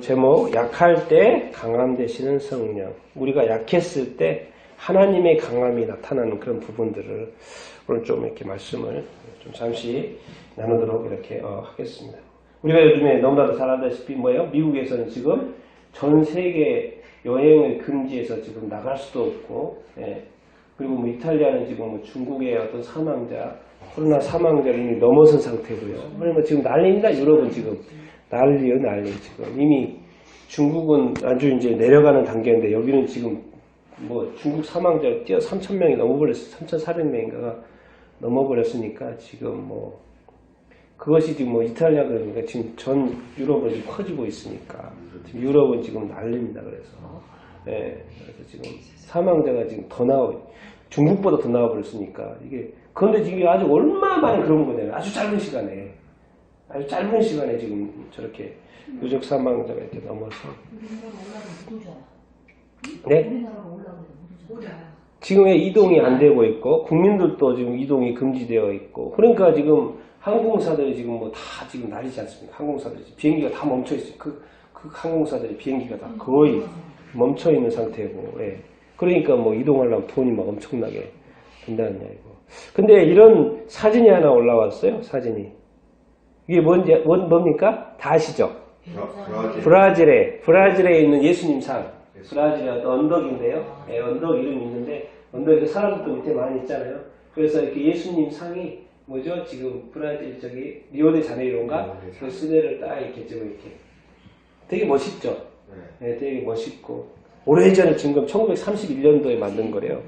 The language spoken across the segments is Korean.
제목 약할 때 강함 되시는 성령. 우리가 약했을 때 하나님의 강함이 나타나는 그런 부분들을 오늘 좀 이렇게 말씀을 좀 잠시 나누도록 이렇게 하겠습니다. 우리가 요즘에 너무나도 잘 알다시피 뭐예요? 미국에서는 지금 전 세계 여행을 금지해서 지금 나갈 수도 없고, 그리고 뭐 이탈리아는 지금 뭐 중국의 어떤 사망자, 코로나 사망자를 이미 넘어선 상태고요. 그러면 지금 난리입니다. 유럽은 지금. 난리요, 난리 지금. 이미 중국은 아주 이제 내려가는 단계인데 여기는 지금 뭐 중국 사망자 뛰어 3,000명이 넘어버렸어요. 3,400명인가가 넘어버렸으니까 지금 뭐 그것이 지금 뭐 이탈리아 그러니까 지금 전 유럽은 지금 커지고 있으니까 지금 유럽은 지금 난립니다. 그래서 그래서 지금 사망자가 지금 더 중국보다 더 나와버렸으니까 이게 그런데 지금 아주 얼마나 많이 그런 거냐면 아주 짧은 시간에 지금 저렇게 누적 사망자가 이렇게 넘어서. 네? 지금의 이동이 안 되고 있고, 국민들도 지금 이동이 금지되어 있고, 그러니까 지금 항공사들이 지금 뭐 다 지금 난리지 않습니까? 항공사들이 비행기가 다 멈춰 있어요. 그 항공사들이 비행기가 다 거의 멈춰 있는 상태고, 그러니까 뭐 이동하려면 돈이 막 엄청나게 든다는 이야기고. 근데 이런 사진이 하나 올라왔어요. 사진이. 이게 뭡니까? 다 아시죠? 브라질에 있는 예수님 상. 브라질의 어떤 언덕인데요. 언덕 이름이 있는데, 언덕에 사람들도 밑에 많이 있잖아요. 그래서 이렇게 예수님 상이 뭐죠? 지금 브라질 저기 리오데자네이로인가? 그 수레를 딱 이렇게 지금 이렇게. 되게 멋있죠? 되게 멋있고. 오래전에 지금 1931년도에 만든 거래요.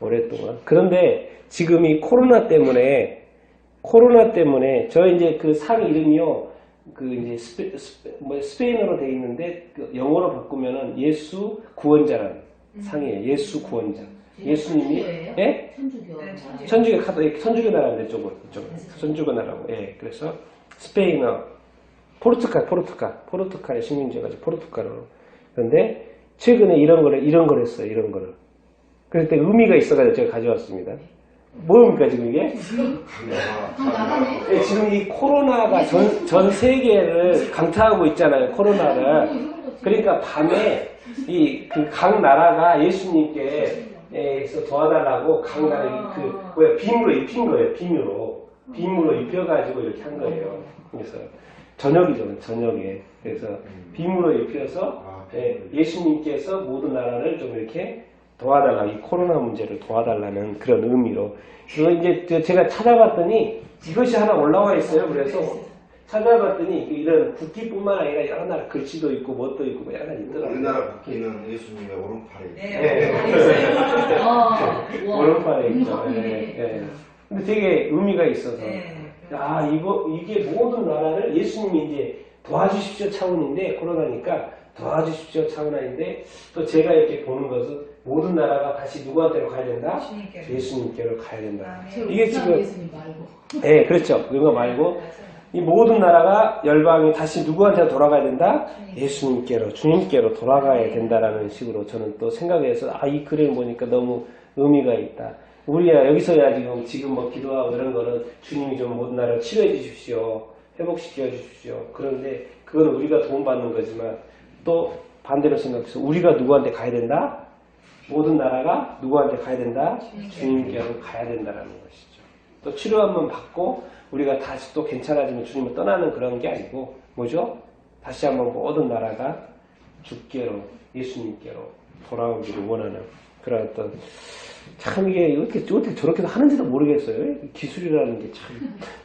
오랫동안. 그런데 지금 이 코로나 때문에 저 이제 그 상 이름이요, 그 이제 스페인어로 돼 있는데 그 영어로 바꾸면은 예수 구원자라는 상이에요. 예수 구원자. 예수님이 천주교 카톨릭 천주교 나라인데 이쪽은 천주교 나라고. 그래서 스페인어, 포르투갈의 식민지여가지고 포르투갈어로. 그런데 최근에 이런 걸 했어요. 이런 거를. 그때 의미가 있어가지고 제가 가져왔습니다. 뭡니까 지금 이게? 지금 이 코로나가 전 세계를 강타하고 있잖아요. 코로나를. 그러니까 밤에 그 각 나라가 예수님께서 도와달라고 각 나라 빔으로 입힌 거예요. 빔으로 입혀가지고 이렇게 한 거예요. 그래서 저녁이죠. 저녁에. 그래서 빔으로 입혀서 예수님께서 모든 나라를 좀 이렇게 도와달라, 이 코로나 문제를 도와달라는 그런 의미로. 그리고 이제 제가 찾아봤더니 이것이 하나 올라와 있어요. 그래서 찾아봤더니 이런 국기뿐만 아니라 여러 나라 글씨도 있고 뭣도 있고 뭐 약간 있더라고요. 우리나라 국기는 예수님의 오른팔에 오른팔에 있죠. 근데 되게 의미가 있어서 이게 모든 나라를 예수님이 이제 도와주십시오 차원인데, 코로나니까 도와주십시오 차원인데, 또 제가 이렇게 보는 것은 모든 나라가 다시 누구한테로 가야 된다? 예수님께로 가야 된다. 이게 지금 예수님 말고. 그렇죠. 그거 말고 이 모든 나라가 열방이 다시 누구한테 돌아가야 된다? 예수님께로, 주님께로 돌아가야 된다라는 식으로 저는 또 생각해서 이 글을 보니까 너무 의미가 있다. 우리야 여기서야 지금 뭐 기도하고 이런 거는 주님이 좀 모든 나라를 치료해 주십시오, 회복시켜 주십시오. 그런데 그건 우리가 도움받는 거지만 또 반대로 생각해서 우리가 누구한테 가야 된다? 모든 나라가 누구한테 가야 된다? 주님께로 가야 된다라는 것이죠. 또 치료 한번 받고 우리가 다시 또 괜찮아지면 주님을 떠나는 그런 게 아니고 뭐죠? 다시 한번 모든 나라가 주께로, 예수님께로 돌아오기를 원하는 그런 어떤, 참 이게 어떻게 저렇게 하는지도 모르겠어요. 기술이라는 게 참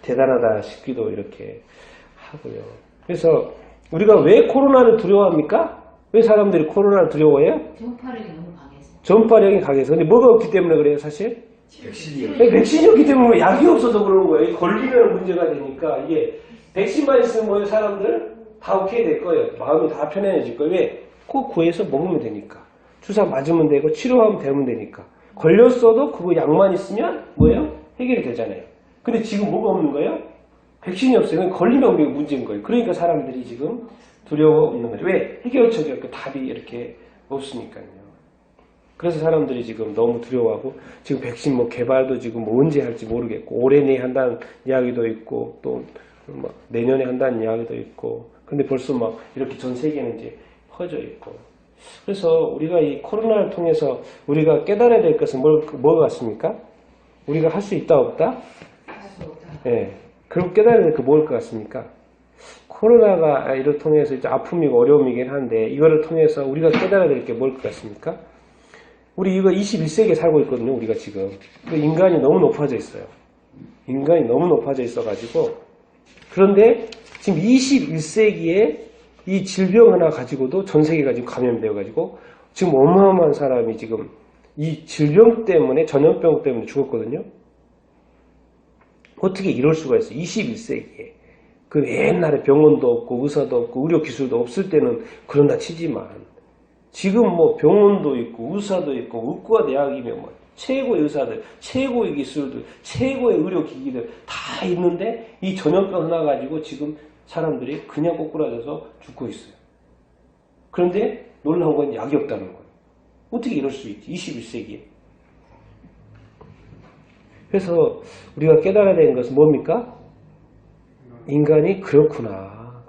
대단하다 싶기도 이렇게 하고요. 그래서 우리가 왜 코로나를 두려워합니까? 왜 사람들이 코로나를 두려워해요? 전파력이 너무 강해서. 전파력이 강해서. 근데 뭐가 없기 때문에 그래요, 사실? 백신이 없기 때문에 약이 없어서 그러는 거예요. 걸리면 문제가 되니까. 이게 백신만 있으면 뭐예요, 사람들? 다 오케이 될 거예요. 마음이 다 편안해질 거예요. 왜? 꼭 구해서 먹으면 되니까. 주사 맞으면 되고 치료하면 되면 되니까. 걸렸어도 그거 약만 있으면 뭐예요? 해결이 되잖아요. 근데 지금 뭐가 없는 거예요? 백신이 없어요. 걸리면 그게 문제인 거예요. 그러니까 사람들이 지금 두려워 있는 거죠. 왜? 해결책이 답이 이렇게 없으니까요. 그래서 사람들이 지금 너무 두려워하고, 지금 백신 뭐 개발도 지금 뭐 언제 할지 모르겠고, 올해 내에 한다는 이야기도 있고, 또 뭐 내년에 한다는 이야기도 있고, 근데 벌써 막 이렇게 전 세계는 이제 퍼져 있고. 그래서 우리가 이 코로나를 통해서 우리가 깨달아야 될 것은 뭐 같습니까? 우리가 할 수 있다, 없다? 예. 그리고 깨달아야 될 게 뭘 것 같습니까? 코로나가 이를 통해서 이제 아픔이고 어려움이긴 한데, 이거를 통해서 우리가 깨달아야 될 게 뭘 것 같습니까? 우리 이거 21세기에 살고 있거든요, 우리가 지금. 근데 인간이 너무 높아져 있어요. 인간이 너무 높아져 있어가지고. 그런데 지금 21세기에 이 질병 하나 가지고도 전 세계가 지금 감염되어가지고, 지금 어마어마한 사람이 지금 이 질병 때문에, 전염병 때문에 죽었거든요. 어떻게 이럴 수가 있어요? 21세기에. 그 옛날에 병원도 없고 의사도 없고 의료 기술도 없을 때는 그런다 치지만 지금 뭐 병원도 있고 의사도 있고 의과 대학이면 뭐 최고의 의사들, 최고의 기술들, 최고의 의료 기기들 다 있는데 이 전염병 하나 가지고 지금 사람들이 그냥 꼬꾸라져서 죽고 있어요. 그런데 놀라운 건 약이 없다는 거예요. 어떻게 이럴 수 있지? 21세기에. 그래서 우리가 깨달아야 되는 것은 뭡니까? 인간이 그렇구나.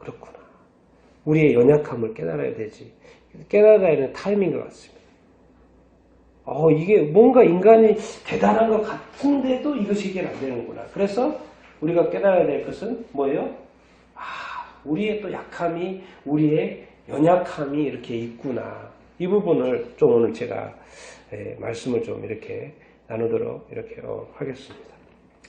우리의 연약함을 깨달아야 되지. 깨달아야 하는 타임인 것 같습니다. 이게 뭔가 인간이 대단한 것 같은데도 이것이 해결 안 되는구나. 그래서 우리가 깨달아야 될 것은 뭐예요? 우리의 또 약함이, 우리의 연약함이 이렇게 있구나. 이 부분을 좀 오늘 제가 말씀을 좀 이렇게 나누도록 이렇게 하겠습니다.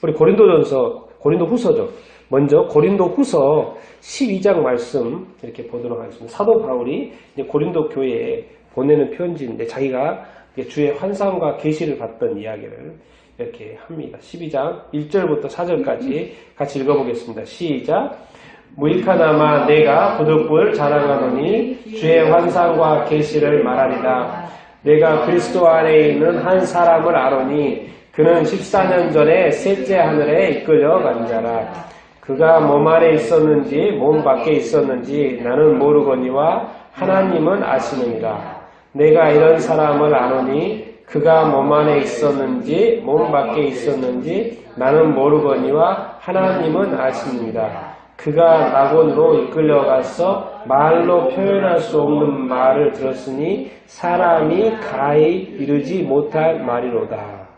우리 고린도 후서죠. 먼저 고린도 후서 12장 말씀 이렇게 보도록 하겠습니다. 사도 바울이 이제 고린도 교회에 보내는 편지인데 자기가 주의 환상과 계시를 받던 이야기를 이렇게 합니다. 12장 1절부터 4절까지 같이 읽어보겠습니다. 시작. 무익하나마 내가 부득불 자랑하노니 주의 환상과 계시를 말하리라. 내가 그리스도 안에 있는 한 사람을 아노니 그는 14년 전에 셋째 하늘에 이끌려간 자라. 그가 몸 안에 있었는지 몸 밖에 있었는지 나는 모르거니와 하나님은 아시느니라. 내가 이런 사람을 아노니 그가 몸 안에 있었는지 몸 밖에 있었는지 나는 모르거니와 하나님은 아시느니라. 그가 낙원으로 이끌려가서 말로 표현할 수 없는 말을 들었으니 사람이 가히 이르지 못할 말이로다.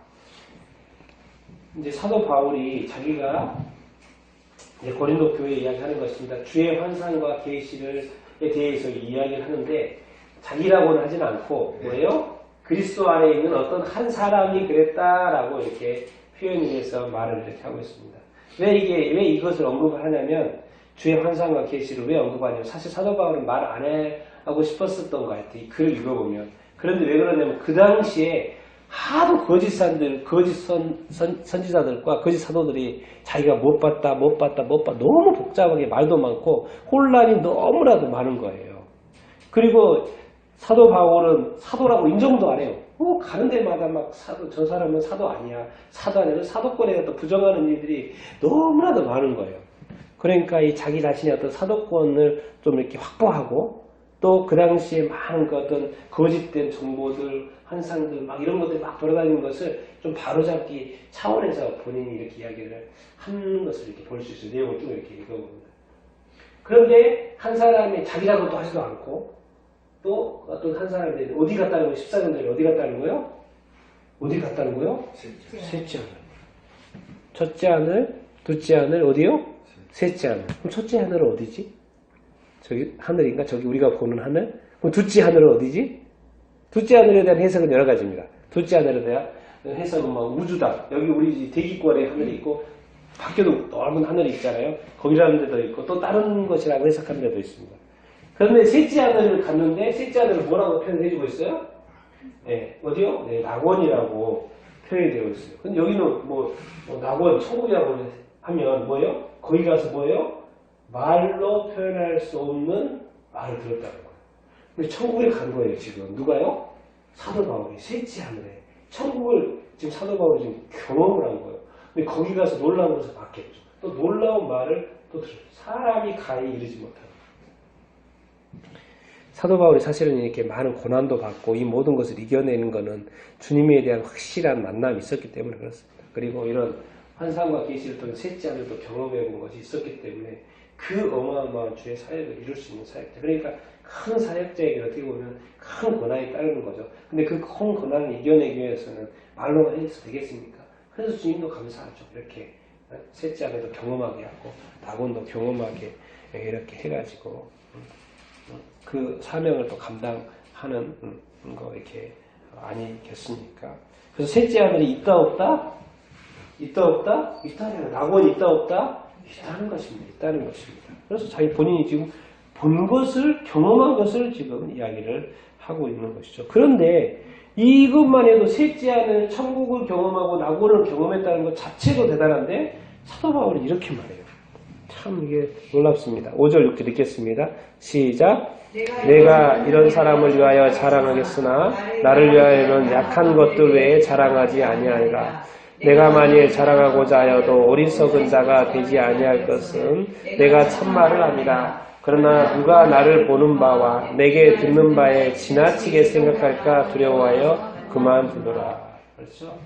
이제 사도 바울이 자기가 이제 고린도 교회에 이야기하는 것입니다. 주의 환상과 계시에 대해서 이야기를 하는데 자기라고는 하진 않고 뭐예요? 그리스도 안에 있는 어떤 한 사람이 그랬다라고 이렇게 표현을 해서 말을 이렇게 하고 있습니다. 왜 이것을 언급을 하냐면 주의 환상과 계시를 왜 언급하냐면 사실 사도 바울은 말 안 하고 싶었었던 것 같아요. 이 글을 읽어보면. 그런데 왜 그러냐면 그 당시에 하도 거짓 선지자들과 거짓 사도들이 자기가 못 봤다 너무 복잡하게 말도 많고 혼란이 너무나도 많은 거예요. 그리고 사도 바울은 사도라고 인정도 안 해요. 가는 데마다 막 저 사람은 사도 아니야. 사도 아니라 사도권에 또 부정하는 일들이 너무나도 많은 거예요. 그러니까 이 자기 자신의 어떤 사도권을 좀 이렇게 확보하고 또 그 당시에 많은 그 어떤 거짓된 정보들, 환상들 막 이런 것들이 막 돌아다니는 것을 좀 바로잡기 차원에서 본인이 이렇게 이야기를 하는 것을 이렇게 볼 수 있어요. 내용을 쭉 이렇게 읽어봅니다. 그런데 한 사람이 자기라고도 하지도 않고 또 어떤 한 사람이 어디 갔다는 거예요? 14년들이 어디 갔다는 거예요? 어디 갔다는 거예요? 셋째 하늘. 첫째 하늘, 둘째 하늘 어디요? 셋째 하늘. 그럼 첫째 하늘은 어디지? 저기 하늘인가? 저기 우리가 보는 하늘? 그럼 둘째 하늘은 어디지? 둘째 하늘에 대한 해석은 여러 가지입니다. 둘째 하늘에 대한 해석은 뭐 우주다. 여기 우리 대기권에 하늘이 있고 밖에도 넓은 하늘이 있잖아요. 거기라는 데도 있고 또 다른 것이라고 해석하는 데도 있습니다. 그런데 셋째 하늘을 갔는데 셋째 하늘을 뭐라고 표현해주고 있어요? 네, 어디요? 네, 낙원이라고 표현이 되어 있어요. 근데 여기는 뭐 낙원, 천국이라고 하면 뭐예요? 거기 가서 뭐예요? 말로 표현할 수 없는 말을 들었다는 거예요. 근데 천국에 간 거예요, 지금. 누가요? 사도 바울이 셋째 하늘에. 천국을 지금 사도 바울이 지금 경험을 한 거예요. 근데 거기 가서 놀라운 것을 봤겠죠. 또 놀라운 말을 또 들었어요. 사람이 가히 이르지 못하는. 사도 바울이 사실은 이렇게 많은 고난도 받고 이 모든 것을 이겨내는 것은 주님에 대한 확실한 만남이 있었기 때문에 그렇습니다. 그리고 이런 환상과 계시를 통해 셋째 하늘도 경험해 본 것이 있었기 때문에 그 어마어마한 주의 사역을 이룰 수 있는 사역자. 그러니까 큰 사역자에게 어떻게 보면 큰 고난이 따르는 거죠. 근데 그 큰 고난을 이겨내기 위해서는 말로만 해서 되겠습니까? 그래서 주님도 감사하죠. 이렇게 셋째 아내도 경험하게 하고 낙원도 경험하게 이렇게 해가지고 그 사명을 또 감당하는 거 이렇게 아니겠습니까? 그래서 셋째 아들이 있다 없다? 있다 없다? 있다는 낙원이 있다 없다? 있다는 것입니다. 있다는 것입니다. 그래서 자기 본인이 지금 본 것을 경험한 것을 지금 이야기를 하고 있는 것이죠. 그런데 이것만 해도 셋째 아내는 천국을 경험하고 낙원을 경험했다는 것 자체도 대단한데 사도 바울이 이렇게 말해요. 참 이게 놀랍습니다. 5절 6절 읽겠습니다. 시작. 내가 이런 사람을 위하여 자랑하겠으나 나를 위하여는 약한 것들 외에 자랑하지 아니하리라. 내가 만일 자랑하고자 하여도 어리석은 자가 되지 아니할 것은 내가 참말을 합니다. 그러나 누가 나를 보는 바와 내게 듣는 바에 지나치게 생각할까 두려워하여 그만두더라. 그렇죠?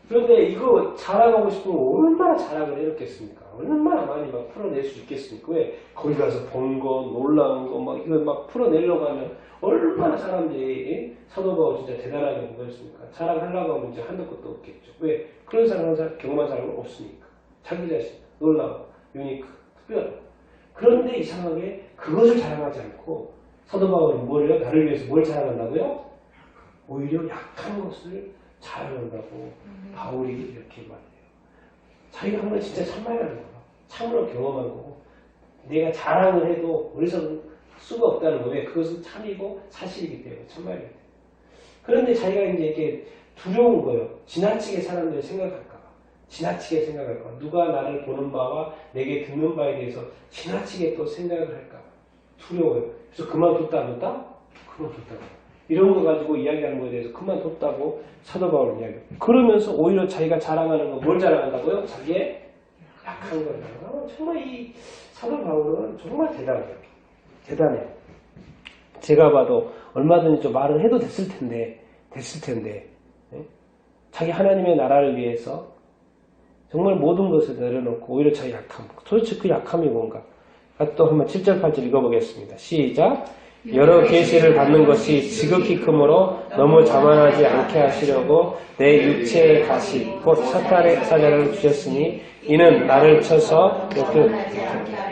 그런데 이거 자랑하고 싶으면 얼마나 자랑을 해놓겠습니까? 얼마나 많이 막 풀어낼 수 있겠습니까? 왜? 거기 가서 본 거, 놀라운 거, 막 이거 막 풀어내려고 하면 얼마나 사람들이 사도 바울 진짜 대단하게 보겠습니까? 자랑하려고 하면 이제 한도 끝도 없겠죠. 왜? 그런 사람, 경험한 사람은 없으니까. 자기 자신, 놀라운, 유니크, 특별한. 그런데 이상하게 그것을 자랑하지 않고 사도 바울은 뭐래요? 나를 위해서 뭘 자랑한다고요? 오히려 약한 것을 자랑한다고 바울이 이렇게 말해요. 자기가 한 건 진짜 참말이라는 거야. 참으로 경험한 거고 내가 자랑을 해도 어디서는 수가 없다는 거예요. 그것은 참이고 사실이기 때문에 참말이기 때문에. 그런데 자기가 이제 이렇게 두려운 거예요. 지나치게 사람들이 생각할까 봐. 지나치게 생각할까 봐. 누가 나를 보는 바와 내게 듣는 바에 대해서 지나치게 또 생각을 할까 봐. 두려워요. 그래서 그만뒀다 안 뒀다? 그만뒀다고. 이런 거 가지고 이야기하는 거에 대해서 그만뒀다고 사도 바울은 이야기해요. 그러면서 오히려 자기가 자랑하는 거 뭘 자랑한다고요? 자기의 약한 거예요. 정말 이 사도 바울은 정말 대단해요. 대단해요. 제가 봐도 얼마든지 좀 말을 해도 됐을 텐데 네? 자기 하나님의 나라를 위해서 정말 모든 것을 내려놓고 오히려 자기 약함. 도대체 그 약함이 뭔가? 또 한번 7절 8절 읽어보겠습니다. 시작. 여러 계시를 받는 것이 지극히 크므로 너무 자만하지 않게 하시려고 내 육체의 가시 곧 사탄의 사자를 주셨으니 이는 나를 쳐서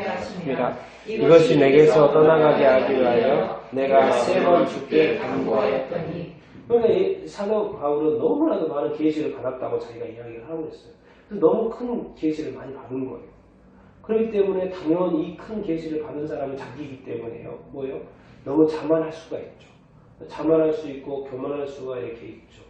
하십니다. 이것이 내게서 떠나가게 하기 위하여 내가 3번 주께 간구하였더니. 그러니까 이 사도 바울은 너무나도 많은 계시를 받았다고 자기가 이야기를 하고 있어요. 너무 큰 계시를 많이 받은 거예요. 그렇기 때문에 당연히 이 큰 계시를 받은 사람은 자기이기 때문에요. 뭐예요? 너무 자만할 수가 있죠. 자만할 수 있고 교만할 수가 이렇게 있죠.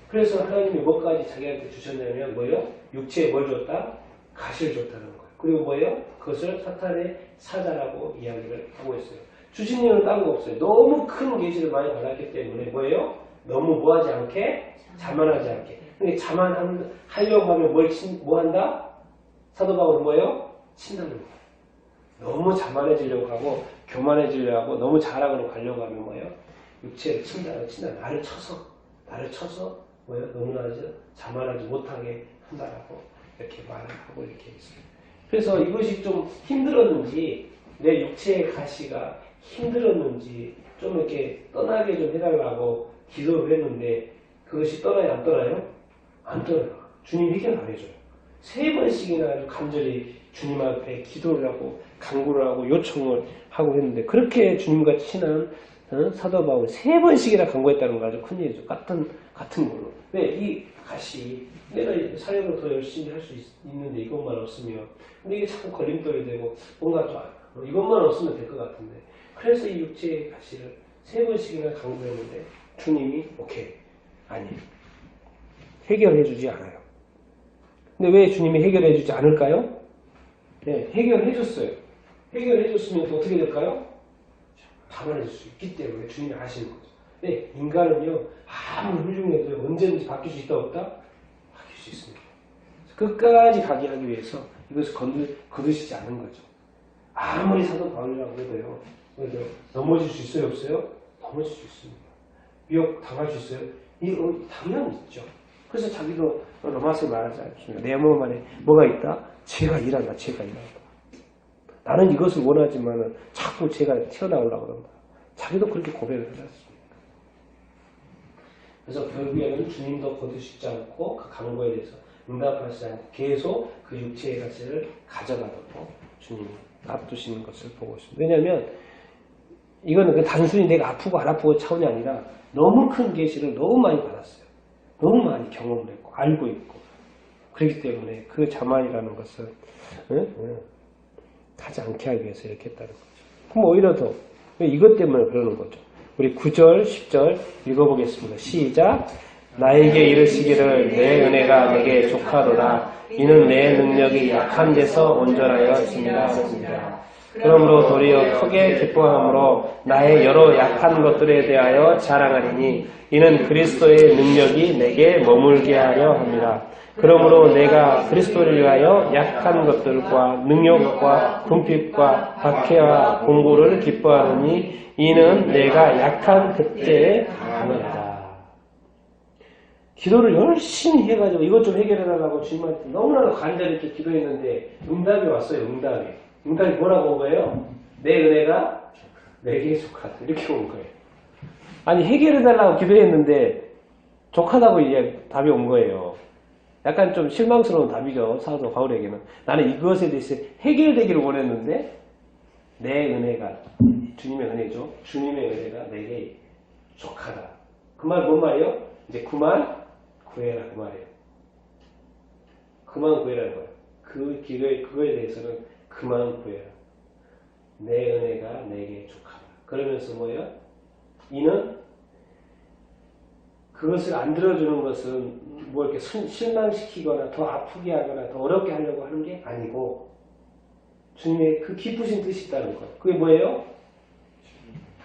그래서 하나님이 뭐까지 자기한테 주셨냐면 뭐예요? 육체에 뭘 줬다? 가시를 줬다는 거예요. 그리고 뭐예요? 그것을 사탄의 사자라고 이야기를 하고 있어요. 주신 이유는 딴 거 없어요. 너무 큰 계시를 많이 받았기 때문에 뭐예요? 너무 뭐하지 않게? 자만하지 않게. 근데 자만하려고 하면 뭐 한다? 사도 바울은 뭐예요? 친다는 거예요. 너무 자만해지려고 하고 교만해지려고 하고 너무 자랑으로 가려고 하면 뭐예요? 육체를 친다. 나를 쳐서 뭐예요? 너무나 자만하지 못하게 한다라고 이렇게 말을 하고 이렇게 있어요. 그래서 이것이 좀 힘들었는지 내 육체의 가시가 힘들었는지 좀 이렇게 떠나게 좀 해달라고 기도를 했는데 그것이 떠나요? 안 떠나요? 안 떠나요. 주님 해결 안 해줘요. 3번씩이나 아주 간절히 주님 앞에 기도를 하고 간구를 하고 요청을 하고 했는데 그렇게 주님과 친한 사도 바울 3번씩이나 간구했다는 거 아주 큰일이죠. 같은 걸로. 왜? 이 가시 내가 사역을 더 열심히 할 수 있는데 이것만 없으면 근데 이게 자꾸 걸림돌이 되고 뭔가 좀 이것만 없으면 될 것 같은데 그래서 이 육체의 가시를 3번씩이나 간구했는데 주님이 오케이 아니 해결해 주지 않아요. 근데 왜 주님이 해결해 주지 않을까요? 네, 해결해 줬어요. 해결해 줬으면 어떻게 될까요? 자만해질 수 있기 때문에 주님이 아시는 거죠. 네, 인간은요 아무리 훌륭해도 언제든지 바뀔 수 있다 없다? 바뀔 수 있습니다. 끝까지 가게 하기 위해서 이것을 거두시지 않은 거죠. 아무리 사도 바울이라고 해도요. 그래도 넘어질 수 있어요 없어요? 넘어질 수 있습니다. 미혹 당할 수 있어요? 이거 당연히 있죠. 그래서 자기도 로마서에 말하지 않습니까? 내 몸 안에 뭐가 있다? 죄가 일한다. 나는 이것을 원하지만 자꾸 제가 튀어나오려고 그런다. 자기도 그렇게 고백을 해놨습니다. 그래서 결국에는 주님도 거두시지 않고 그 강구에 대해서 응답하시지 않고 계속 그 육체의 가치를 가져가도록 주님이 놔두시는 것을 보고 있습니다. 왜냐하면 이거는 그 단순히 내가 아프고 안 아프고 차원이 아니라 너무 큰 계시를 너무 많이 받았어요. 너무 많이 경험을 했고 알고 있고 그렇기 때문에 그 자만이라는 것을 하지 않게 하기 위해서 이렇게 했다는 거죠. 그럼 오히려 더 이것 때문에 그러는 거죠. 우리 9절, 10절 읽어보겠습니다. 시작! 나에게 이르시기를 내 은혜가 내게 족하도다. 이는 내 능력이 약한 데서 온전하여 짐이라. 그러므로 도리어 크게 기뻐함으로 나의 여러 약한 것들에 대하여 자랑하리니 이는 그리스도의 능력이 내게 머물게 하려 합니다. 그러므로 내가 그리스도를 위하여 약한 것들과 능력과 궁핍과 박해와 공고를 기뻐하느니 이는 내가 약한 그때에 강하다. 기도를 열심히 해가지고 이것 좀 해결해달라고 주님한테 너무나도 간절히 이렇게 기도했는데 응답이 왔어요. 응답이 뭐라고 온 거예요? 내 은혜가 내게 족하다. 이렇게 온 거예요. 아니 해결해달라고 기도했는데 족하다고 이제 답이 온 거예요. 약간 좀 실망스러운 답이죠. 사도 바울에게는. 나는 이것에 대해서 해결되기를 원했는데 내 은혜가 주님의 은혜죠. 주님의 은혜가 내게 족하다. 그 말 뭔 말이에요? 이제 그만 구해라 그 말이에요. 그만 구해라 그 말. 그거에 대해서는 그만 구해라. 내 은혜가 내게 족하다. 그러면서 뭐예요? 이는 그것을 안 들어주는 것은 뭐 이렇게 실망시키거나 더 아프게 하거나 더 어렵게 하려고 하는 게 아니고 주님의 그 깊으신 뜻이 있다는 거예요. 그게 뭐예요?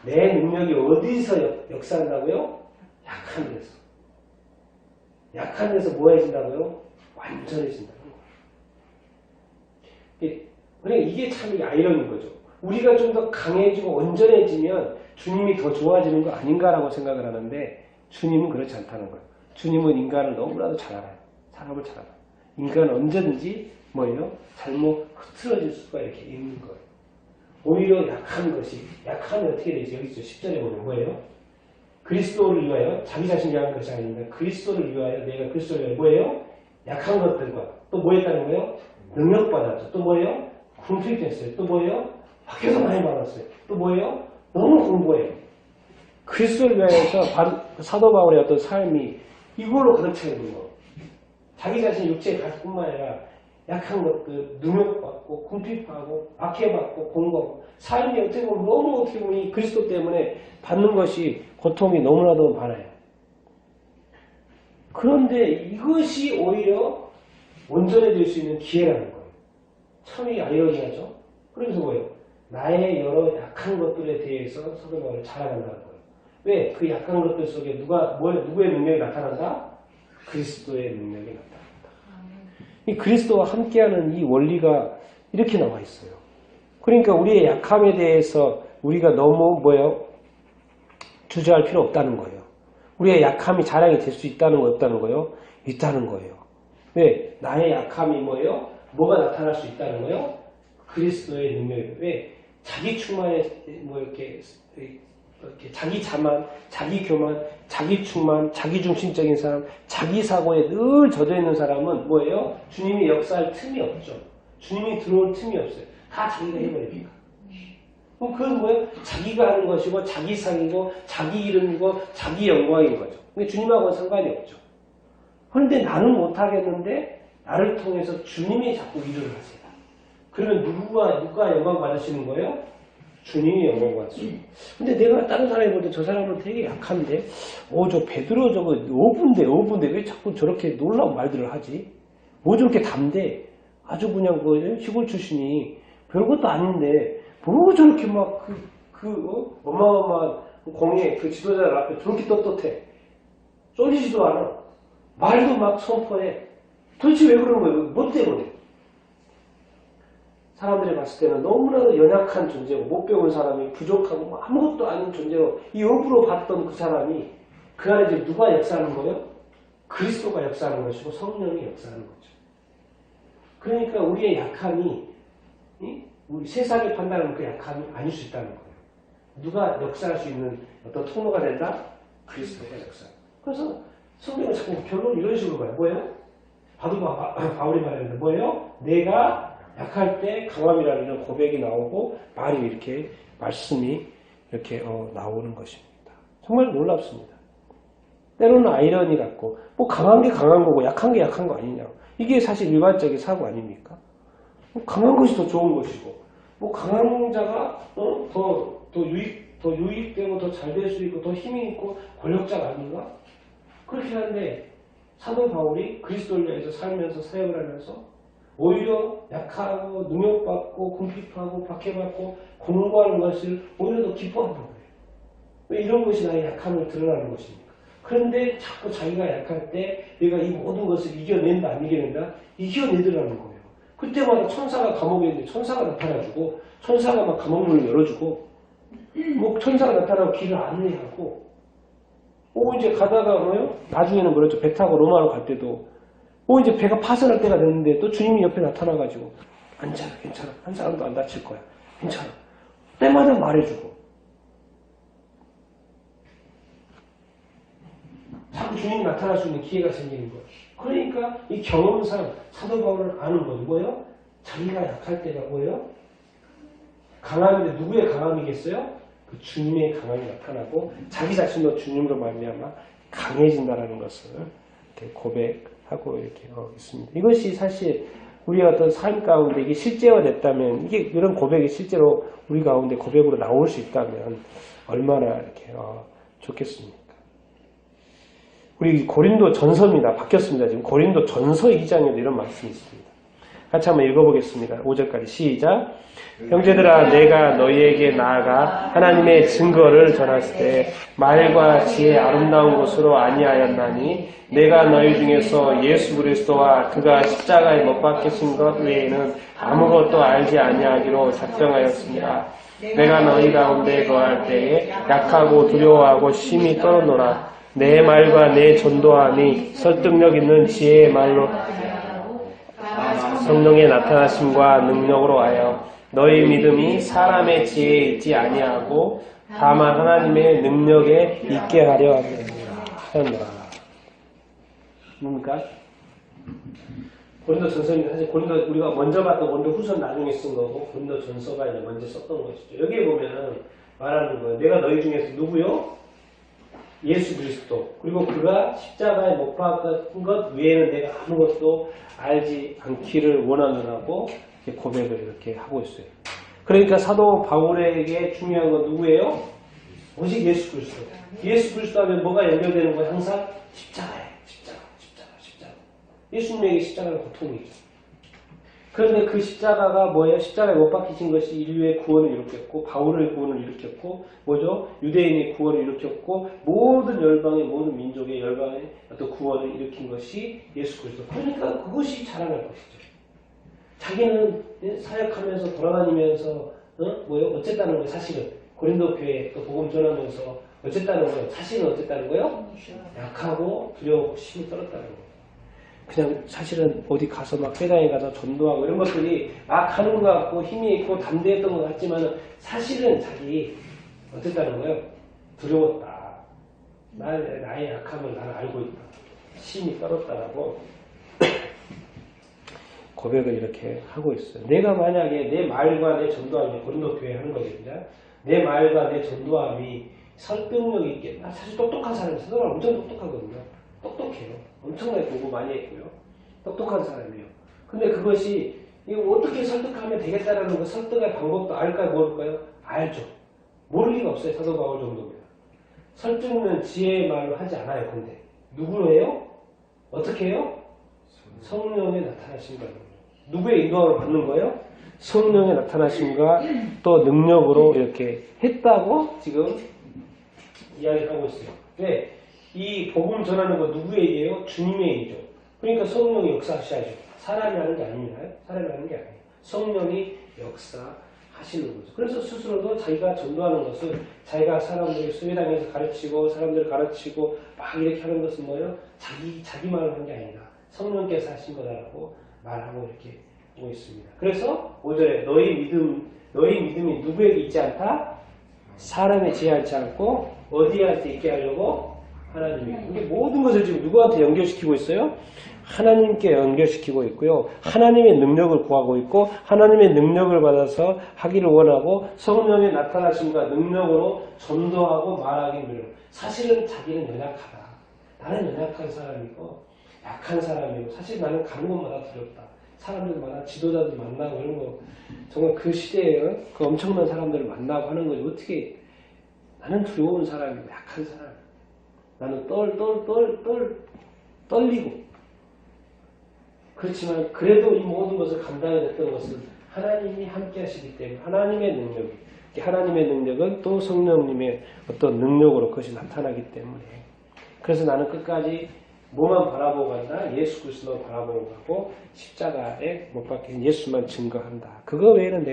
내 능력이 어디서 역사한다고요? 약한 데서. 약한 데서 뭐 해진다고요? 완전해진다는 거예요. 그러니까 이게 참 아이러니인 거죠. 우리가 좀 더 강해지고 온전해지면 주님이 더 좋아지는 거 아닌가라고 생각을 하는데 주님은 그렇지 않다는 거예요. 주님은 인간을 너무나도 잘 알아요. 사람을 잘 알아요. 인간은 언제든지 뭐예요? 잘못 흐트러질 수가 이렇게 있는 거예요. 오히려 약한 것이, 약하면 어떻게 되죠? 여기 10절에 보면 뭐예요? 그리스도를 위하여, 자기 자신을 위한 것이 아닙니다. 그리스도를 위하여, 내가 그리스도를 위하여 뭐예요? 약한 것들과 또 뭐 했다는 거예요? 능력받았죠. 또 뭐예요? 궁핍했어요. 또 뭐예요? 박해서 많이 받았어요. 또 뭐예요? 너무 공부해요. 그리스도를 위하여서 사도 바울의 어떤 삶이 이걸로 가득 차 있는 거. 자기 자신 육체의 가슴뿐만 아니라 약한 것들, 능력받고, 궁핍하고, 박해받고, 공부하고, 삶이 어떻게 보면 너무 어떻게 보면 이 그리스도 때문에 받는 것이 고통이 너무나도 많아요. 그런데 이것이 오히려 온전해질 수 있는 기회라는 거예요. 참이 아이러니하죠? 그래서 뭐예요? 나의 여러 약한 것들에 대해서 사도 바울을 자랑한다는 거예요. 왜? 그 약한 것들 속에 누구의 능력이 나타난다? 그리스도의 능력이 나타난다. 이 그리스도와 함께하는 이 원리가 이렇게 나와 있어요. 그러니까 우리의 약함에 대해서 우리가 너무 뭐예요? 주저할 필요 없다는 거예요. 우리의 약함이 자랑이 될 수 있다는 거 없다는 거예요? 있다는 거예요. 왜? 나의 약함이 뭐예요? 뭐가 나타날 수 있다는 거예요? 그리스도의 능력이. 왜? 자기 충만에 뭐 이렇게 자기 자만, 자기 교만, 자기 충만, 자기 중심적인 사람, 자기 사고에 늘 젖어 있는 사람은 뭐예요? 주님이 역사할 틈이 없죠. 주님이 들어올 틈이 없어요. 다 자기가 해버리니까. 그럼 그건 뭐예요? 자기가 하는 것이고, 자기 상이고, 자기 이름이고, 자기 영광인 거죠. 근데 주님하고는 상관이 없죠. 그런데 나는 못하겠는데, 나를 통해서 주님이 자꾸 일을 하세요. 그러면 누가 영광 받으시는 거예요? 주님이 영광 받으시는 거예요. 근데 내가 다른 사람이 볼 때 저 사람은 되게 약한데, 저 베드로 저거 어부인데 왜 자꾸 저렇게 놀라운 말들을 하지? 뭐 저렇게 담대? 아주 그냥 그 시골 출신이 별것도 아닌데, 뭐 저렇게 막 어마어마한 공예 그 지도자 앞에 저렇게 떳떳해. 쫄리지도 않아. 말도 막 선포해. 도대체 왜 그러는 거예요? 뭐 때문에? 사람들이 봤을 때는 너무나도 연약한 존재고 못 배운 사람이 부족하고 뭐 아무것도 아닌 존재로 이 업으로 봤던 그 사람이 그 안에 이제 누가 역사하는 거예요? 그리스도가 역사하는 것이고 성령이 역사하는 거죠. 그러니까 우리의 약함이 우리 세상의 판단은 그 약함이 아닐 수 있다는 거예요. 누가 역사할 수 있는 어떤 통로가 된다? 그리스도가 역사. 그래서 성경은 자꾸 결론 이런 식으로 가요. 뭐예요? 바울이 말하는데 뭐예요? 내가 약할 때 강함이라는 이런 고백이 나오고 말이 이렇게 말씀이 이렇게 나오는 것입니다. 정말 놀랍습니다. 때로는 아이러니 같고 뭐 강한 게 강한 거고 약한 게 약한 거 아니냐. 이게 사실 일반적인 사고 아닙니까? 뭐 강한 것이 더 좋은 것이고 뭐 강한 자가 더 유익되고 더 잘 될 수 있고 더 힘이 있고 권력자가 아닌가? 그렇긴 한데 사도 바울이 그리스도를 위해서 살면서 사역을 하면서 오히려 약하고 능욕받고 궁핍하고 박해받고 공부하는 것을 오히려 더 기뻐하는 거예요. 왜 이런 것이 나의 약함을 드러나는 것입니까? 그런데 자꾸 자기가 약할 때 내가 이 모든 것을 이겨낸다 안 이겨낸다? 이겨내더라는 거예요. 그때마다 천사가 감옥에 있는데 천사가 나타나주고 천사가 막 감옥문을 열어주고 뭐 천사가 나타나고 길을 안내하고 이제 가다가 뭐요? 나중에는 그렇죠. 배 타고 로마로 갈 때도 이제 배가 파선할 때가 됐는데 또 주님이 옆에 나타나가지고 괜찮아 괜찮아 한 사람도 안 다칠 거야 괜찮아 때마다 말해주고 자꾸 주님이 나타날 수 있는 기회가 생기는 거예요. 그러니까 이 경험상 사도 바울을 아는 거죠. 뭐예요? 자기가 약할 때가 뭐예요? 강함인데 누구의 강함이겠어요? 그 주님의 강함이 나타나고 자기 자신도 주님으로 말미암아 강해진다라는 것을 이렇게 고백하고 이렇게 있습니다. 이것이 사실 우리의 어떤 삶 가운데 이게 실제화됐다면 이게 이런 고백이 실제로 우리 가운데 고백으로 나올 수 있다면 얼마나 이렇게 좋겠습니까? 우리 고린도 전서입니다. 바뀌었습니다. 지금 고린도 전서 2장에도 이런 말씀이 있습니다. 같이 한번 읽어보겠습니다. 5절까지 시작. 형제들아 내가 너희에게 나아가 하나님의 증거를 전했을 때 말과 지혜 아름다운 것으로 아니하였나니 내가 너희 중에서 예수 그리스도와 그가 십자가에 못 박히신 것 외에는 아무것도 알지 아니하기로 작정하였습니다. 내가 너희 가운데 거할 때에 약하고 두려워하고 심히 떨어노라. 내 말과 내 전도함이 설득력 있는 지혜의 말로 성령의 나타나심과 능력으로 하여 너희 믿음이 사람의 지혜에 있지 아니하고 다만 하나님의 능력에 있게 하려 하였노라. 뭡니까? 고린도 전서는 사실 고린도 우리가 먼저 봤던 고린도 후서 나중에 쓴 거고 고린도 전서가 이제 먼저 썼던 것이죠. 여기에 보면은 말하는 거예요. 내가 너희 중에서 누구요? 예수 그리스도 그리고 그가 십자가에 못 박힌 것 외에는 내가 아무것도 알지 않기를 원하느라고 고백을 이렇게 하고 있어요. 그러니까 사도 바울에게 중요한 건 누구예요? 오직 예수 그리스도. 예수 그리스도 하면 뭐가 연결되는 거예요? 항상 십자가예요. 십자가. 예수님에게 십자가는 고통이죠. 그런데 그 십자가가 뭐예요? 십자가에 못 박히신 것이 인류의 구원을 일으켰고 바울의 구원을 일으켰고 뭐죠? 유대인의 구원을 일으켰고 모든 열방의 모든 민족의 열방의 어떤 구원을 일으킨 것이 예수 그리스도. 그러니까 그것이 자랑할 것이죠. 자기는 사역하면서 돌아다니면서 뭐예요? 어쨌다는 거예요? 사실은 고린도 교회에 또 복음 전하면서 어쨌다는 거예요? 사실은 어쨌다는 거예요? 약하고 두려워하고 심히 떨었다는 거예요. 그냥 사실은 어디 가서 막 회당에 가서 전도하고 이런 것들이 막 하는 것 같고 힘이 있고 담대했던 것 같지만 사실은 자기 어쨌다는 거예요? 두려웠다. 나의 약함을 나는 알고 있다. 심히 떨었다라고 고백을 이렇게 하고 있어요. 내가 만약에 내 말과 내 전도함이 고린도 교회에 하는 거거든요. 내 말과 내 전도함이 설득력 있게 나 사실 똑똑한 사람이 사람 엄청 똑똑하거든요. 똑똑해요. 엄청나게 공부 많이 했고요. 똑똑한 사람이에요. 근데 그것이 이거 어떻게 설득하면 되겠다라는 거 설득할 방법도 알까요? 모를까요? 알죠. 모를 리가 없어요. 사도 바울 정도면. 설득은 지혜의 말로 하지 않아요. 근데 누구로 해요? 어떻게 해요? 성령의 나타나심과 누구의 인도함을 받는 거예요? 성령의 나타나심과 또 능력으로 이렇게 했다고 지금 이야기를 하고 있어요. 왜? 이 복음 전하는 거 누구의 일이에요? 주님의 일이죠. 그러니까 성령이 역사하셔야죠. 사람이 하는 게 아닙니다. 사람이 하는 게 아니에요. 성령이 역사하시는 거죠. 그래서 스스로도 자기가 전도하는 것을 자기가 사람들 수회당에서 가르치고 사람들 가르치고 막 이렇게 하는 것은 뭐예요? 자기 말을 한 게 아니라 성령께서 하신 거다라고 말하고 이렇게 오고 있습니다. 그래서 5절에 너희 믿음이 누구에게 있지 않다? 사람에 지혜하지 않고 어디한테 있게 하려고? 하나님에게. 이게 모든 것을 지금 누구한테 연결시키고 있어요? 하나님께 연결시키고 있고요. 하나님의 능력을 구하고 있고 하나님의 능력을 받아서 하기를 원하고 성령의 나타나심과 능력으로 전도하고 말하기 위해 사실은 자기는 연약하다. 나는 연약한 사람이고 약한 사람이고 사실 나는 가는 곳마다 두렵다. 사람들마다 지도자들 만나고 이런 거 정말 그 시대에 그 엄청난 사람들을 만나고 하는 거지. 어떻게 나는 두려운 사람이고 약한 사람. 나는 떨리고 그렇지만 그래도 이 모든 것을 감당해냈던 것은 하나님이 함께 하시기 때문에 하나님의 능력은 또 성령님의 어떤 능력으로 그것이 나타나기 때문에 그래서 나는 끝까지 뭐만 바라보고 간다? 예수 그리스도만 바라보고 가고 십자가에 못 박힌 예수만 증거한다. 그거 외에는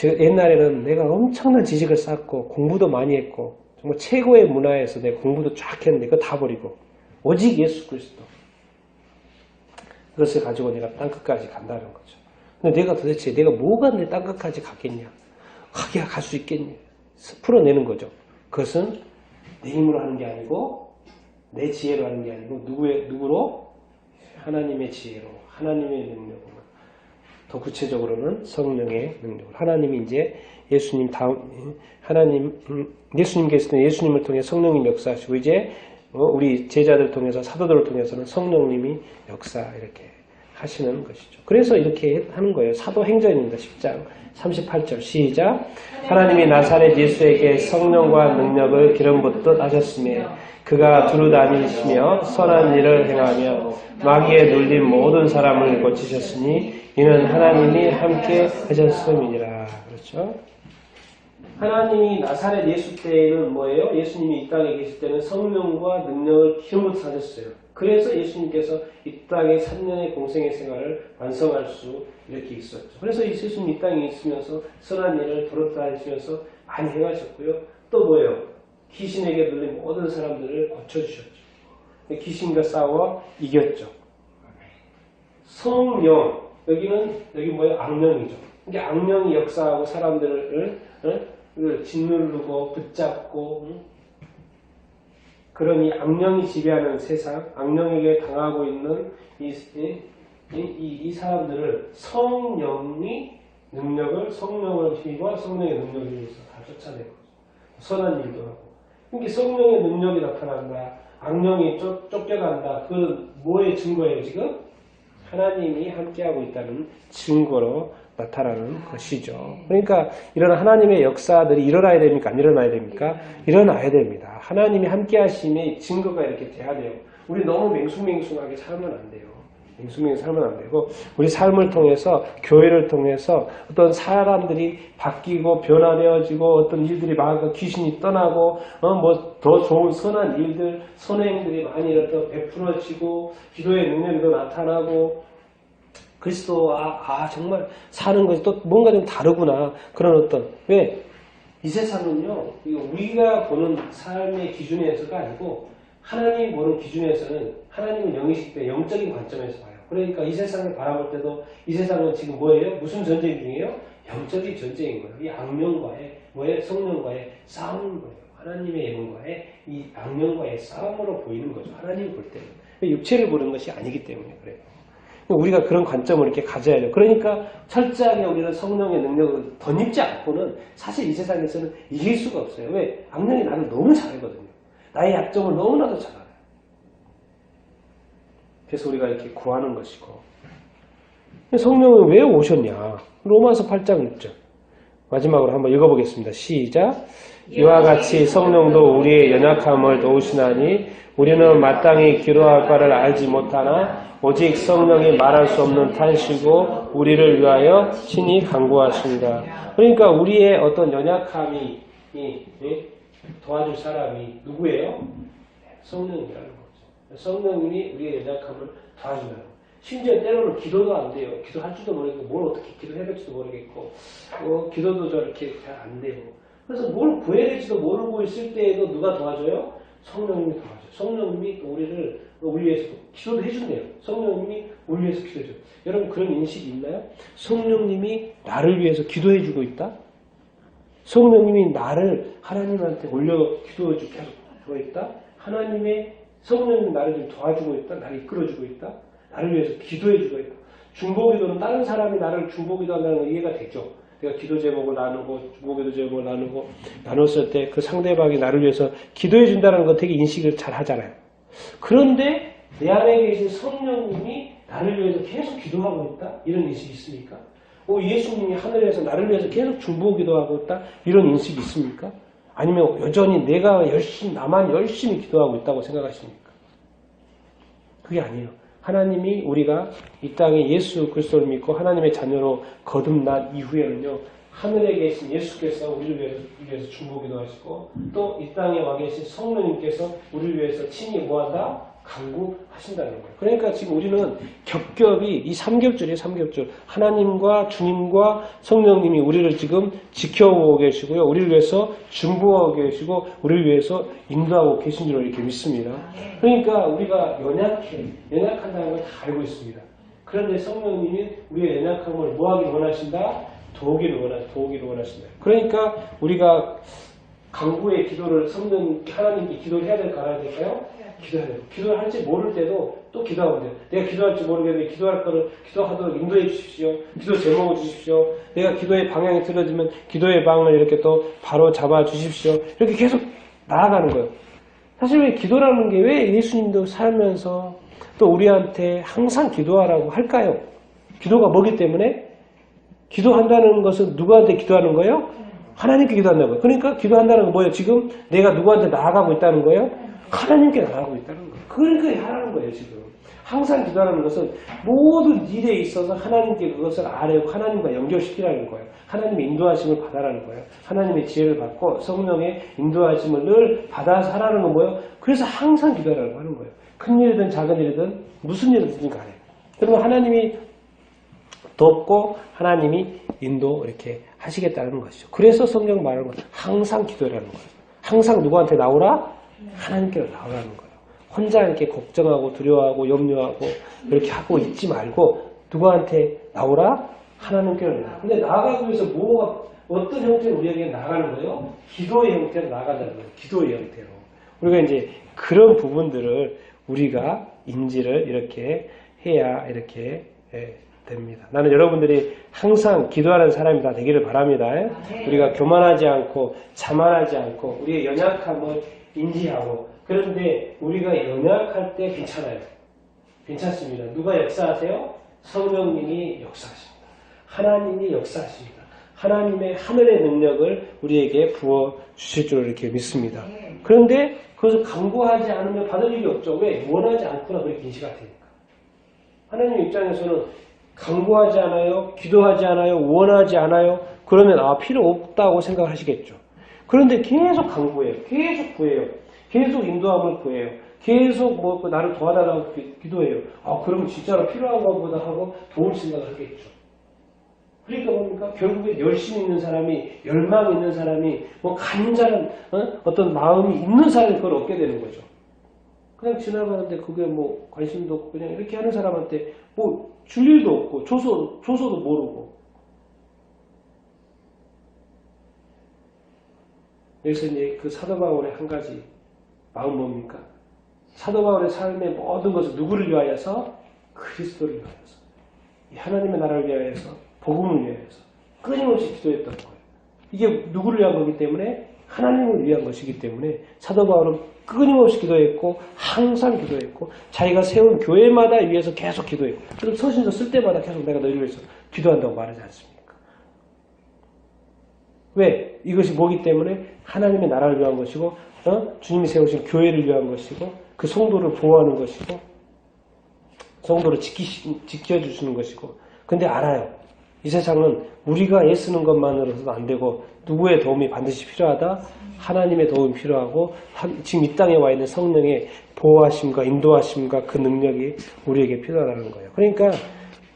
옛날에는 내가 엄청난 지식을 쌓고 공부도 많이 했고 정말 최고의 문화에서 내 공부도 쫙 했는데 그거 다 버리고 오직 예수 그리스도 그것을 가지고 내가 땅끝까지 간다는 거죠. 근데 내가 도대체 뭐가 내 땅끝까지 가겠냐? 갈 수 있겠냐? 풀어내는 거죠. 그것은 내 힘으로 하는 게 아니고 내 지혜로 하는 게 아니고 누구로? 하나님의 지혜로 하나님의 능력으로 더 구체적으로는 성령의 능력으로 하나님이 이제 예수님께서는 예수님을 통해 성령님 역사하시고 이제 우리 제자들 통해서 사도들을 통해서는 성령님이 역사 이렇게 하시는 것이죠. 그래서 이렇게 하는 거예요. 사도행전입니다. 10장 38절 시작. 하나님이 나사렛 예수에게 성령과 능력을 기름 붓듯 하셨으며 그가 두루 다니시며 선한 일을 행하며 마귀에 눌린 모든 사람을 고치셨으니 이는 하나님이 함께 하셨음이니라. 그렇죠? 하나님이 나사렛 예수 때에는 뭐예요? 예수님이 이 땅에 계실 때는 성령과 능력을 기름 붓듯 하셨어요. 그래서 예수님께서 이 땅에 3년의 공생의 생활을 완성할 수 이렇게 있었죠. 그래서 예수님 이 땅에 있으면서 선한 일을 도로다니시면서 많이 행하셨고요. 또 뭐예요? 귀신에게 눌린 모든 사람들을 고쳐주셨죠. 귀신과 싸워 이겼죠. 성령, 여기 뭐예요? 악령이죠. 이게 악령이 역사하고 사람들을 짓누르고 붙잡고 그러니 악령이 지배하는 세상, 악령에게 당하고 있는 이 사람들을 성령의 힘과 성령의 능력을 위해서 다 쫓아내고 선한 일도 하고. 그러니까 성령의 능력이 나타난다. 악령이 쫓겨간다. 그건 뭐의 증거예요 지금? 하나님이 함께하고 있다는 증거로 나타나는 것이죠. 그러니까 이런 하나님의 역사들이 일어나야 됩니까? 안 일어나야 됩니까? 일어나야 됩니다. 하나님이 함께하심의 증거가 이렇게 돼야 돼요. 우리 너무 맹숭맹숭하게 살면 안 돼요. 맹숭맹숭 살면 안 되고 우리 삶을 통해서 교회를 통해서 어떤 사람들이 바뀌고 변화되어지고 어떤 일들이 막 귀신이 떠나고 뭐 더 좋은 선한 일들 선행들이 많이 이렇게 베풀어지고 기도의 능력이 더 나타나고 그리스도와 정말 사는 것이 또 뭔가 좀 다르구나 그런 어떤 왜? 이 세상은요 우리가 보는 삶의 기준에서가 아니고 하나님이 보는 기준에서는 하나님은 영이시기 때문에 영적인 관점에서 봐요. 그러니까 이 세상을 바라볼 때도 이 세상은 지금 뭐예요? 무슨 전쟁 중이에요? 영적인 전쟁인 거예요. 이 악령과의 성령과의 싸움인 거예요. 하나님의 영과의 이 악령과의 싸움으로 보이는 거죠. 하나님이 볼 때는 육체를 보는 것이 아니기 때문에 그래요. 우리가 그런 관점을 이렇게 가져야 해요. 그러니까 철저하게 우리는 성령의 능력을 덧입지 않고는 사실 이 세상에서는 이길 수가 없어요. 왜? 악령이 나를 너무 잘 알거든요. 나의 약점을 너무나도 잘 알아요. 그래서 우리가 이렇게 구하는 것이고. 성령은 왜 오셨냐? 로마서 8장 6절. 마지막으로 한번 읽어보겠습니다. 시작. 이와 같이 성령도 우리의 연약함을 도우시나니 우리는 마땅히 기도할 바를 알지 못하나 오직 성령이 말할 수 없는 탄식으로 우리를 위하여 친히 간구하신다. 그러니까 우리의 어떤 연약함이 도와줄 사람이 누구예요? 성령이라는 거죠. 성령님이 우리의 연약함을 도와준다는 거죠. 심지어 때로는 기도도 안 돼요. 기도할 줄도 모르겠고 뭘 어떻게 기도해야 될지도 모르겠고 기도도 저렇게 잘 안 되고 그래서 뭘 구해야 될지도 모르고 있을 때에도 누가 도와줘요? 성령님이 도와줘요. 성령님이 또 우리 위해서 기도도 해준대요. 성령님이 우리 위해서 기도해줘요. 여러분 그런 인식이 있나요? 성령님이 나를 위해서 기도해주고 있다? 성령님이 나를 하나님한테 기도해주고 계속 있다? 성령님이 나를 좀 도와주고 있다? 나를 이끌어주고 있다? 나를 위해서 기도해주고 있다? 중보기도는 다른 사람이 나를 중보기도 한다는 거 이해가 되죠. 내가 기도 제목을 나누고 중보기도 제목을 나눴을 때 그 상대방이 나를 위해서 기도해 준다는 거 되게 인식을 잘 하잖아요. 그런데 내 안에 계신 성령님이 나를 위해서 계속 기도하고 있다? 이런 인식이 있습니까? 예수님이 하늘에서 나를 위해서 계속 중보기도하고 있다? 이런 인식이 있습니까? 아니면 여전히 나만 열심히 기도하고 있다고 생각하십니까? 그게 아니에요. 하나님이 우리가 이 땅에 예수 그리스도를 믿고 하나님의 자녀로 거듭난 이후에는요. 하늘에 계신 예수께서 우리를 위해서 중보기도 하시고 또 이 땅에 와 계신 성령님께서 우리를 위해서 친히 뭐한다? 간구하신다는 거예요. 그러니까 지금 우리는 겹겹이 이 3겹줄이에요. 3겹줄. 하나님과 주님과 성령님이 우리를 지금 지켜보고 계시고요. 우리를 위해서 중보하고 계시고 우리를 위해서 인도하고 계신 줄 이렇게 믿습니다. 그러니까 우리가 연약한다는 걸 다 알고 있습니다. 그런데 성령님이 우리의 연약함을 뭐하기 원하신다? 도우기를 원하신다. 그러니까 우리가 간구의 기도를 하나님께 기도를 해야 될까 안 해야 될까요? 기도해야 돼요. 기도를 할지 모를 때도 또 기도하면 돼요. 내가 기도할지 모르겠는데 기도할 거를 기도하도록 인도해 주십시오. 기도 제목을 주십시오. 내가 기도의 방향이 틀어지면 기도의 방을 이렇게 또 바로 잡아 주십시오. 이렇게 계속 나아가는 거예요. 사실 왜 기도라는 게 왜 예수님도 살면서 또 우리한테 항상 기도하라고 할까요? 기도가 뭐기 때문에? 기도한다는 것은 누구한테 기도하는 거예요? 하나님께 기도한다는 거예요. 그러니까 기도한다는 건 뭐예요? 지금 내가 누구한테 나아가고 있다는 거예요? 하나님께 나아가고 있다는 거예요. 그러니까 하라는 거예요, 지금. 항상 기도하는 것은 모든 일에 있어서 하나님께 그것을 아뢰고 하나님과 연결시키라는 거예요. 하나님의 인도하심을 받아라는 거예요. 하나님의 지혜를 받고 성령의 인도하심을 늘 받아서 하라는 건 뭐예요? 그래서 항상 기도하라고 하는 거예요. 큰 일이든 작은 일이든 무슨 일이든 간에. 그러면 하나님이 돕고 하나님이 인도 이렇게 하시겠다는 것이죠. 그래서 성경 말하는 건 항상 기도하라는 거예요. 항상 누구한테 나오라? 하나님께 나오라는 거예요. 혼자 이렇게 걱정하고 두려워하고 염려하고 이렇게 하고 있지 말고 누구한테 나오라? 하나님께 나오라. 근데 나아가기 위해서 어떤 형태로 우리에게 나가는 거예요? 기도의 형태로 나가자는 거예요. 기도의 형태로. 우리가 이제 그런 부분들을 우리가 인지를 이렇게 해야 이렇게 됩니다. 나는 여러분들이 항상 기도하는 사람이 다 되기를 바랍니다. 우리가 교만하지 않고 자만하지 않고 우리의 연약함을 인지하고 그런데 우리가 연약할 때 괜찮아요. 괜찮습니다. 누가 역사하세요? 성령님이 역사하십니다. 하나님이 역사하십니다. 하나님의 하늘의 능력을 우리에게 부어주실 줄 이렇게 믿습니다. 그런데 그것을 간구하지 않으면 받을 일이 없죠. 왜? 원하지 않구나 그렇게 인식할 테니까. 하나님 입장에서는 간구하지 않아요? 기도하지 않아요? 원하지 않아요? 그러면 필요 없다고 생각하시겠죠. 그런데 계속 간구해요. 계속 구해요. 계속 인도함을 구해요. 계속 나를 도와달라고 기도해요. 그러면 진짜로 필요한 것보다 하고 도울 생각을 하겠죠. 그러니까 뭡니까? 결국에 열심히 있는 사람이, 열망 있는 사람이, 간절한 어떤 마음이 있는 사람이 그걸 얻게 되는 거죠. 그냥 지나가는데 그게 관심도 없고 그냥 이렇게 하는 사람한테 줄 일도 없고 줘서도 모르고. 여기서 이제 그 사도 바울의 한 가지 마음 뭡니까? 사도 바울의 삶의 모든 것을 누구를 위하여서? 그리스도를 위하여서. 하나님의 나라를 위하여서, 복음을 위하여서 끊임없이 기도했던 거예요. 이게 누구를 위한 거기 때문에? 하나님을 위한 것이기 때문에 사도 바울은 끊임없이 기도했고 항상 기도했고 자기가 세운 교회마다 위해서 계속 기도했고 그럼 서신서 쓸 때마다 계속 내가 너희를 위해서 기도한다고 말하지 않습니까? 왜? 이것이 뭐기 때문에? 하나님의 나라를 위한 것이고 주님이 세우신 교회를 위한 것이고 그 성도를 보호하는 것이고 성도를 지켜주시는 것이고 근데 알아요. 이 세상은 우리가 애쓰는 것만으로서도 안 되고 누구의 도움이 반드시 필요하다? 하나님의 도움이 필요하고 지금 이 땅에 와 있는 성령의 보호하심과 인도하심과 그 능력이 우리에게 필요하다는 거예요. 그러니까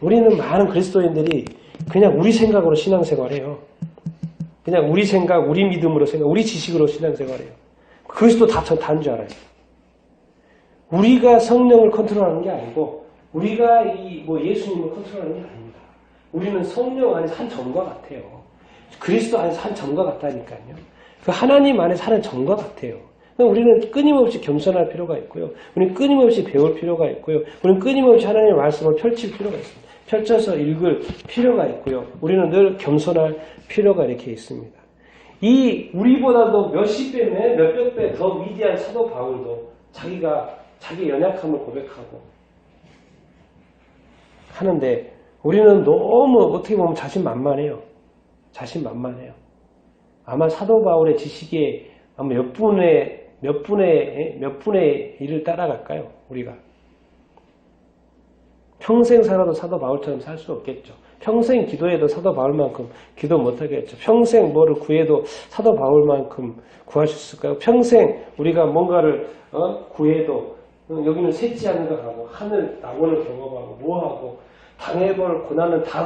우리는 많은 그리스도인들이 그냥 우리 생각으로 신앙생활해요. 그냥 우리 생각, 우리 믿음으로 생각, 우리 지식으로 신앙생활해요. 그것이 또 다인 줄 알아요. 우리가 성령을 컨트롤하는 게 아니고 우리가 예수님을 컨트롤하는 게 아닙니다. 우리는 성령 안에서 한 점과 같아요. 그리스도 안에서 한 점과 같다니까요. 그 하나님 안에서 하는 점과 같아요. 우리는 끊임없이 겸손할 필요가 있고요. 우리는 끊임없이 배울 필요가 있고요. 우리는 끊임없이 하나님의 말씀을 펼칠 필요가 있습니다. 펼쳐서 읽을 필요가 있고요. 우리는 늘 겸손할 필요가 이렇게 있습니다. 이 우리보다도 몇십 배나 몇백 배 더 위대한 사도 바울도 자기가 자기 연약함을 고백하고 하는데 우리는 너무 어떻게 보면 자신만만해요. 자신만만해요. 아마 사도 바울의 지식에 아마 몇 분의 1을 따라갈까요? 우리가. 평생 살아도 사도 바울처럼 살 수 없겠죠. 평생 기도해도 사도 바울만큼 기도 못하겠죠. 평생 뭐를 구해도 사도 바울만큼 구할 수 있을까요? 평생 우리가 뭔가를 구해도 여기는 셋지 않는 거 하고 하늘 낙원을 경험하고 뭐하고 당해볼 고난은 다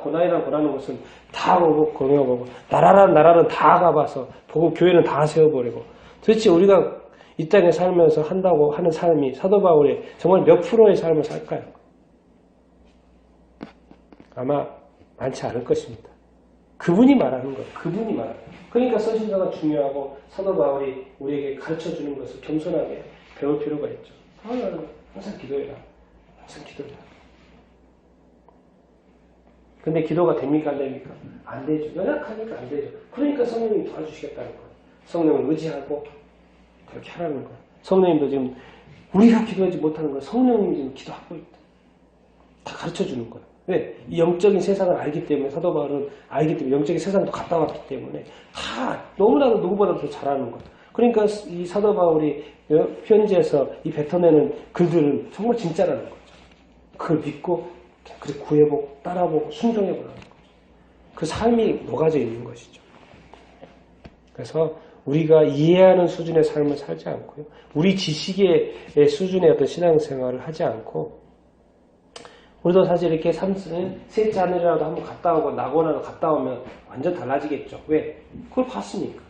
고난이라는 고난인 것은 다 보고 경험하고 나라는 다 가봐서 보고 교회는 다 세워버리고 도대체 우리가 이 땅에 살면서 한다고 하는 삶이 사도 바울의 정말 몇 프로의 삶을 살까요? 아마 많지 않을 것입니다. 그분이 말하는 거예요. 그분이 말하는 거예요. 그러니까 서신서가 중요하고 사도 바울이 우리에게 가르쳐주는 것을 겸손하게 배울 필요가 있죠. 항상 기도해라. 항상 기도해라. 근데 기도가 됩니까? 안 됩니까? 안 되죠. 연약하니까 안 되죠. 그러니까 성령님이 도와주시겠다는 거예요. 성령을 의지하고 그렇게 하라는 거예요. 성령님도 지금 우리가 기도하지 못하는 걸 성령님이 지금 기도하고 있다. 다 가르쳐주는 거예요. 왜? 이 영적인 세상을 알기 때문에 사도 바울은 알기 때문에 영적인 세상도 갔다 왔기 때문에 다 너무나도 누구보다도 더 잘하는 거예요. 그러니까 이 사도 바울이 편지에서 이 뱉어내는 글들은 정말 진짜라는 거죠. 그걸 믿고 그렇게 구해보고 따라보고 순종해보라는 거죠. 그 삶이 녹아져 있는 것이죠. 그래서 우리가 이해하는 수준의 삶을 살지 않고요. 우리 지식의 수준의 어떤 신앙생활을 하지 않고 우리도 사실 이렇게 셋째 하늘이라도 한번 갔다 오고 낙원으로 갔다 오면 완전 달라지겠죠. 왜? 그걸 봤으니까.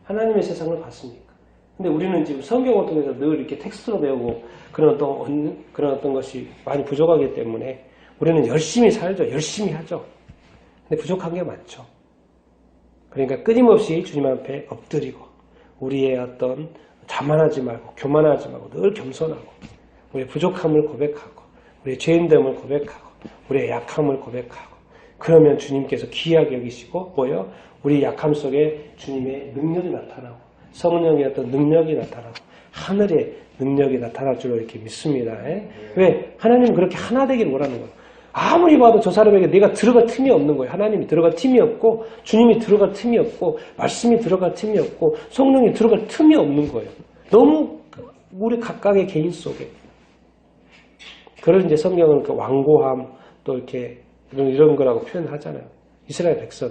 하나님의 세상을 봤으니까. 근데 우리는 지금 성경을 통해서 늘 이렇게 텍스트로 배우고 그런 어떤 것이 많이 부족하기 때문에 우리는 열심히 살죠. 열심히 하죠. 근데 부족한 게 많죠. 그러니까 끊임없이 주님 앞에 엎드리고 우리의 어떤 자만하지 말고 교만하지 말고 늘 겸손하고 우리의 부족함을 고백하고 우리의 죄인됨을 고백하고 우리의 약함을 고백하고 그러면 주님께서 귀하게 여기시고 뭐요? 우리 약함 속에 주님의 능력이 나타나고 성령의 어떤 능력이 나타나고 하늘의 능력이 나타날 줄로 이렇게 믿습니다. 왜? 하나님은 그렇게 하나 되기를 원하는 거예요. 아무리 봐도 저 사람에게 내가 들어갈 틈이 없는 거예요. 하나님이 들어갈 틈이 없고 주님이 들어갈 틈이 없고 말씀이 들어갈 틈이 없고 성령이 들어갈 틈이 없는 거예요. 너무 우리 각각의 개인 속에 그걸 이제 성경은 그 완고함 또 이렇게 이런 거라고 표현하잖아요. 이스라엘 백성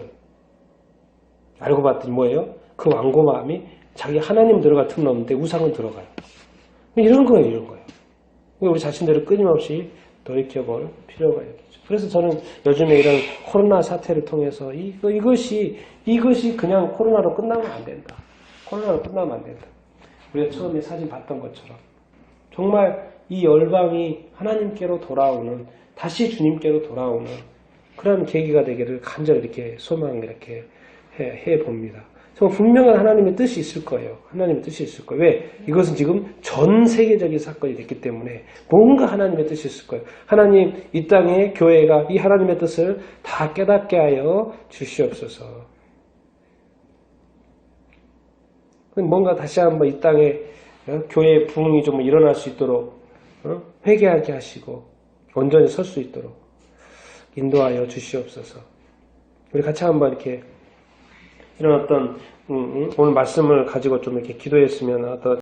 알고 봤더니 뭐예요? 그 완고함이 자기 하나님 들어갈 틈은 없는데 우상은 들어가요. 이런 거예요. 우리 자신들을 끊임없이 돌이켜볼 필요가 있겠죠. 그래서 저는 요즘에 이런 코로나 사태를 통해서 이것이 그냥 코로나로 끝나면 안 된다. 코로나로 끝나면 안 된다. 우리가 처음에 사진 봤던 것처럼 정말 이 열방이 하나님께로 돌아오는 다시 주님께로 돌아오는 그런 계기가 되기를 간절히 이렇게 소망을 이렇게 해 봅니다. 정말 분명한 하나님의 뜻이 있을 거예요. 하나님의 뜻이 있을 거예요. 왜? 이것은 지금 전 세계적인 사건이 됐기 때문에 뭔가 하나님의 뜻이 있을 거예요. 하나님 이 땅에 교회가 이 하나님의 뜻을 다 깨닫게 하여 주시옵소서. 뭔가 다시 한번 이 땅에 교회의 부흥이 좀 일어날 수 있도록 회개하게 하시고 온전히 설 수 있도록 인도하여 주시옵소서. 우리 같이 한번 이렇게 이런 어떤 오늘 말씀을 가지고 좀 이렇게 기도했으면 어떤